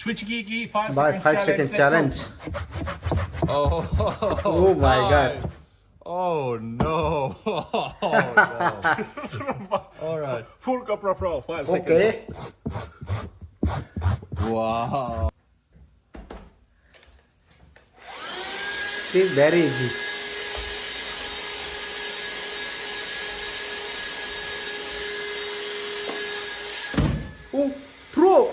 Switch key 5 By seconds 5 second challenge. Oh my God. Oh no. Oh no. All right. Full Cobra Pro 5 seconds. Okay. Wow. See, very easy. Oh, pro.